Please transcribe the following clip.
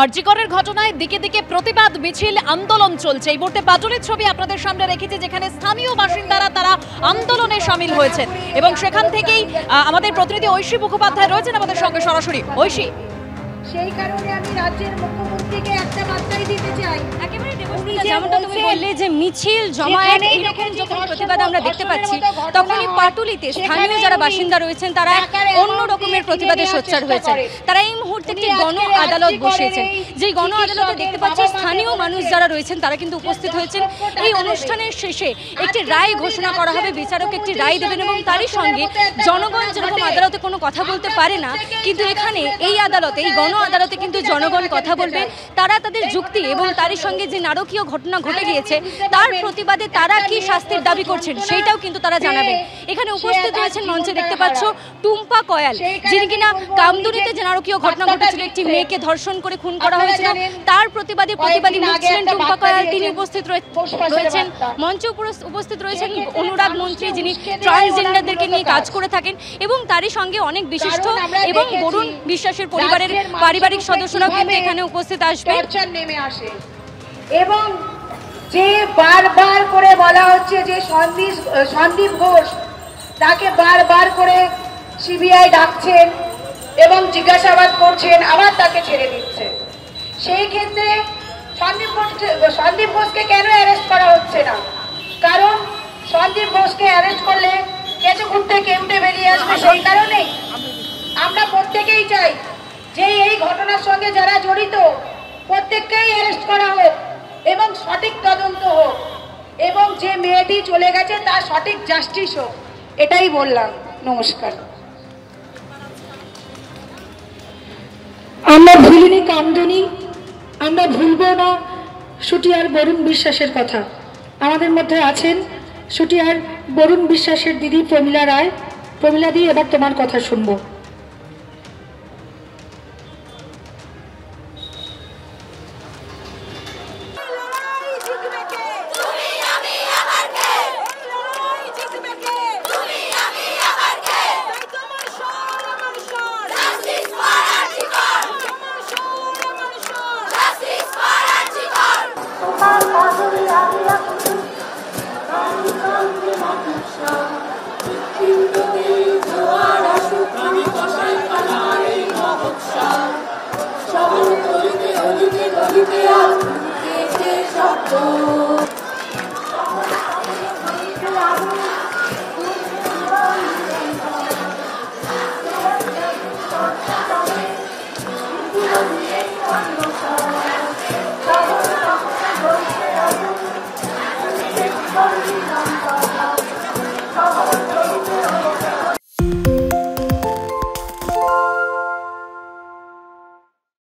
আরজিকরের ঘটনায় দিকে দিকে প্রতিবাদ মিছিল আন্দোলন চলছে। এই মুহূর্তে পাটুলির ছবি আপনাদের সামনে রেখেছি, যেখানে স্থানীয় বাসিন্দারা তারা আন্দোলনে সামিল হয়েছেন এবং সেখান থেকেই আমাদের প্রতিনিধি ঐশী মুখোপাধ্যায় রয়েছেন আমাদের সঙ্গে সরাসরি। ঐশী, সেই কারণে আমি রাজ্যের মুখ্যমন্ত্রীকে একটা বার্তাই দিতে চাই। একেবারে যেমনটা তুমি বললে যে মিছিল জমায়েত এইরকম যখন প্রতিবাদ আমরা দেখতে পাচ্ছি, তখনই পাটুলিতে স্থানীয় যারা বাসিন্দা রয়েছেন তারা অন্য রকমের প্রতিবাদে সোচ্চার হয়েছেন। তারা এই মুহূর্তে একটি গণ আদালত বসিয়েছেন। যেই গণ আদালতে দেখতে পাচ্ছি স্থানীয় মানুষ যারা রয়েছেন তারা কিন্তু উপস্থিত হয়েছেন। এই অনুষ্ঠানের শেষে একটি রায় ঘোষণা করা হবে, বিচারক একটি রায় দেবেন এবং তারই সঙ্গে জনগণ যেরকম আদালতে কোনো কথা বলতে পারে না, কিন্তু এখানে এই আদালতে, এই গণ আদালতে কিন্তু জনগণ কথা বলবে। তারা তাদের যুক্তি এবং তারই সঙ্গে যে নারকীয় ঘটনা ঘটে গিয়েছে তার প্রতিবাদে তারা কি শাস্তির দাবি করছেন সেইটাও কিন্তু তারা জানাবেন। এখানে উপস্থিত রয়েছেন মঞ্চে দেখতে পাচ্ছ টুম্পা কয়াল, যিনি কিনা কামদুনিতে যে নারকীয় ঘটনা ঘটেছিল, একটি মেয়েকে ধর্ষণ করে খুন করা হয়েছিল, তার প্রতিবাদী ছিলেন টুম্পা কয়াল। তিনি উপস্থিত রয়েছেন। মঞ্চে উপস্থিত রয়েছেন অনুরাগ মন্ত্রী, যিনি ট্রান্সজেন্ডারদেরকে নিয়ে কাজ করে থাকেন, এবং তারই সঙ্গে অনেক বিশিষ্ট এবং বরুণ বিশ্বাসের পরিবারের পারিবারিক সদস্যরাও কিন্তু এখানে উপস্থিত আসবে। এবং যে বারবার করে বলা হচ্ছে যে সন্দীপ ঘোষ, তাকে বারবার করে সিবিআই ডাকছেন এবং জিজ্ঞাসাবাদ করছেন, আবার তাকে ছেড়ে দিচ্ছে। সেই ক্ষেত্রে সন্দীপ ঘোষকে কেন অ্যারেস্ট করা হচ্ছে না? কারণ সন্দীপ ঘোষকে অ্যারেস্ট করলে কেঁচো থেকে উঠে বেরিয়ে আসবে। সেই কারণেই আমরা প্রত্যেকেই চাই যে এই ঘটনার সঙ্গে যারা জড়িত প্রত্যেককেই অ্যারেস্ট করা হোক এবং সঠিক তদন্ত হোক, এবং যে মেয়েটি চলে গেছে তার সঠিক জাস্টিস হোক, এটাই বললাম। নমস্কার। আমরা ভুলিনি কামদুনি, আমরা ভুলব না শুটিয়ার বরুণ বিশ্বাসের কথা। আমাদের মধ্যে আছেন শুটিয়ার বরুণ বিশ্বাসের দিদি প্রমীলা রায়। প্রমীলা দি, এবার তোমার কথা শুনবো। শব্দ